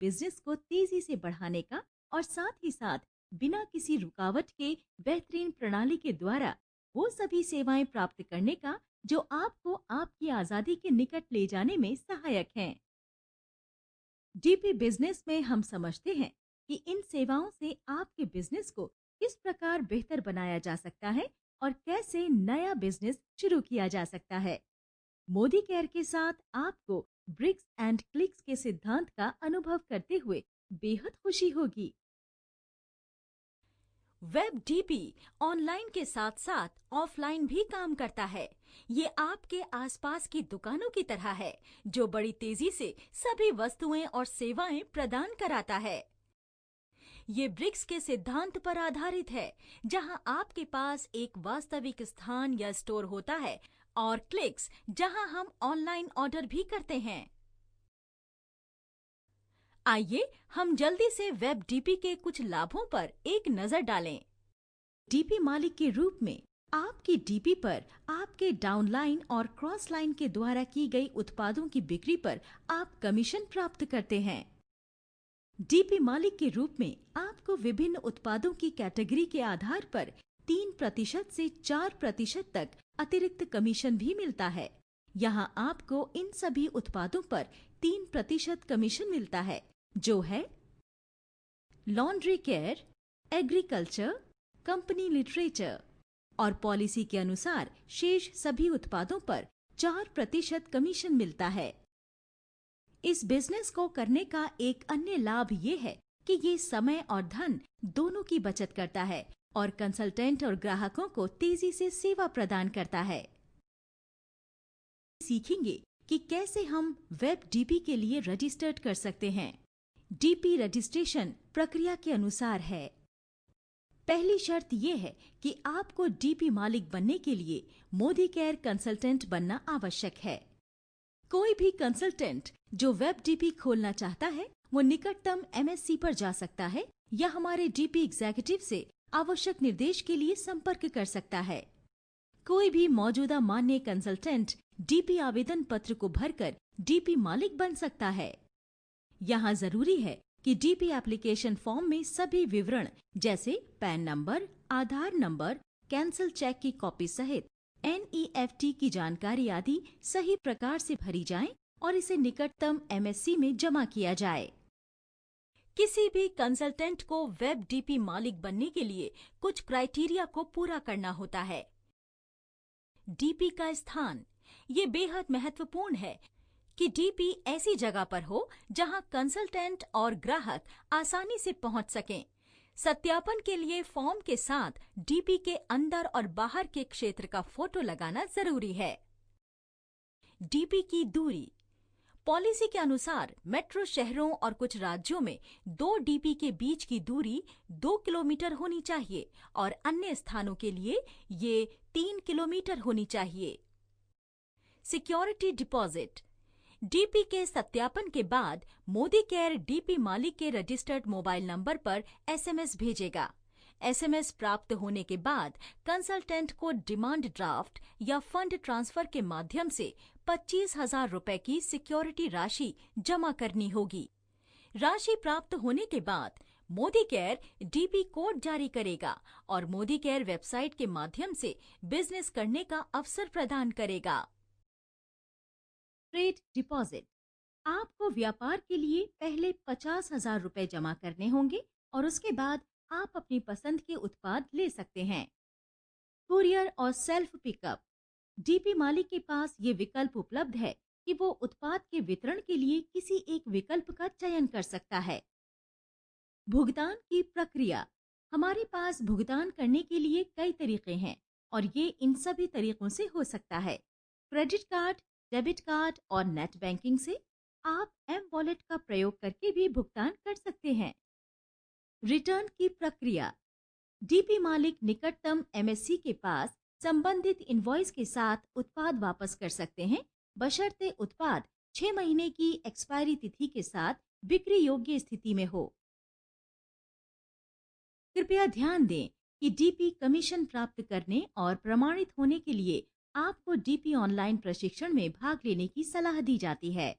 Business को तेजी से बढ़ाने का और साथ ही साथ बिना किसी रुकावट के बेहतरीन प्रणाली के द्वारा वो सभी सेवाएं प्राप्त करने का जो आपको आपकी आजादी के निकट ले जाने में सहायक हैं। डीपी बिजनेस में हम समझते हैं कि इन सेवाओं से आपके बिजनेस को किस प्रकार बेहतर बनाया जा सकता है और कैसे नया बिजनेस शुरू किया जा सकता है। मोदी केयर के साथ आपको ब्रिक्स एंड क्लिक्स के सिद्धांत का अनुभव करते हुए बेहद खुशी होगी। वेब डीपी ऑनलाइन के साथ साथ ऑफलाइन भी काम करता है। ये आपके आसपास की दुकानों की तरह है जो बड़ी तेजी से सभी वस्तुएं और सेवाएं प्रदान कराता है। ये ब्रिक्स के सिद्धांत पर आधारित है, जहां आपके पास एक वास्तविक स्थान या स्टोर होता है, और क्लिक्स जहां हम ऑनलाइन ऑर्डर भी करते हैं। आइए हम जल्दी से वेब डीपी के कुछ लाभों पर एक नजर डालें। डीपी मालिक के रूप में आपकी डीपी पर आपके डाउनलाइन और क्रॉस लाइन के द्वारा की गई उत्पादों की बिक्री पर आप कमीशन प्राप्त करते हैं। डीपी मालिक के रूप में आपको विभिन्न उत्पादों की कैटेगरी के आधार पर 3% से 4% तक अतिरिक्त कमीशन भी मिलता है। यहाँ आपको इन सभी उत्पादों पर 3% कमीशन मिलता है, जो है laundry care, agriculture, company literature, और पॉलिसी के अनुसार शेष सभी उत्पादों पर 4% कमीशन मिलता है। इस बिजनेस को करने का एक अन्य लाभ ये है कि ये समय और धन दोनों की बचत करता है और कंसल्टेंट और ग्राहकों को तेजी से सेवा प्रदान करता है। सीखेंगे कि कैसे हम वेब डीपी के लिए रजिस्टर्ड कर सकते हैं। डीपी रजिस्ट्रेशन प्रक्रिया के अनुसार है। पहली शर्त यह है कि आपको डीपी मालिक बनने के लिए मोदी केयर कंसल्टेंट बनना आवश्यक है। कोई भी कंसल्टेंट जो वेब डीपी खोलना चाहता है वो निकटतम एमएससी पर जा सकता है या हमारे डीपी एग्जीक्यूटिव से आवश्यक निर्देश के लिए संपर्क कर सकता है। कोई भी मौजूदा मान्य कंसल्टेंट डीपी आवेदन पत्र को भरकर डीपी मालिक बन सकता है। यहाँ जरूरी है कि डीपी एप्लीकेशन फॉर्म में सभी विवरण जैसे पैन नंबर, आधार नंबर, कैंसिल चेक की कॉपी सहित एनईएफटी की जानकारी आदि सही प्रकार से भरी जाएं और इसे निकटतम एमएससी में जमा किया जाए। किसी भी कंसल्टेंट को वेब डीपी मालिक बनने के लिए कुछ क्राइटेरिया को पूरा करना होता है। डीपी का स्थान, ये बेहद महत्वपूर्ण है कि डीपी ऐसी जगह पर हो जहां कंसल्टेंट और ग्राहक आसानी से पहुंच सकें। सत्यापन के लिए फॉर्म के साथ डीपी के अंदर और बाहर के क्षेत्र का फोटो लगाना जरूरी है। डीपी की दूरी, पॉलिसी के अनुसार मेट्रो शहरों और कुछ राज्यों में 2 डीपी के बीच की दूरी 2 किलोमीटर होनी चाहिए और अन्य स्थानों के लिए ये 3 किलोमीटर होनी चाहिए। सिक्योरिटी डिपॉजिट, डीपी के सत्यापन के बाद मोदी केयर डीपी मालिक के रजिस्टर्ड मोबाइल नंबर पर एसएमएस भेजेगा। एसएमएस प्राप्त होने के बाद कंसल्टेंट को डिमांड ड्राफ्ट या फंड ट्रांसफर के माध्यम से 25,000 रुपए की सिक्योरिटी राशि जमा करनी होगी। राशि प्राप्त होने के बाद मोदी केयर डीपी कोड जारी करेगा और मोदी केयर वेबसाइट के माध्यम से बिजनेस करने का अवसर प्रदान करेगा। ट्रेड डिपॉजिट, आपको व्यापार के लिए पहले 50,000 रुपए जमा करने होंगे और उसके बाद आप अपनी पसंद के उत्पाद ले सकते हैं। कुरियर और सेल्फ पिकअप, डीपी मालिक के पास ये विकल्प उपलब्ध है कि वो उत्पाद के वितरण के लिए किसी एक विकल्प का चयन कर सकता है। भुगतान की प्रक्रिया, हमारे पास भुगतान करने के लिए कई तरीके हैं और ये इन सभी तरीकों से हो सकता है। क्रेडिट कार्ड, डेबिट कार्ड और नेट बैंकिंग से। आप एम वॉलेट का प्रयोग करके भी भुगतान कर सकते हैं। रिटर्न की प्रक्रिया, डीपी मालिक निकटतम एमएससी के पास संबंधित इनवॉइस के साथ उत्पाद वापस कर सकते हैं, बशर्ते उत्पाद 6 महीने की एक्सपायरी तिथि के साथ बिक्री योग्य स्थिति में हो। कृपया ध्यान दें कि डीपी कमीशन प्राप्त करने और प्रमाणित होने के लिए आपको डीपी ऑनलाइन प्रशिक्षण में भाग लेने की सलाह दी जाती है।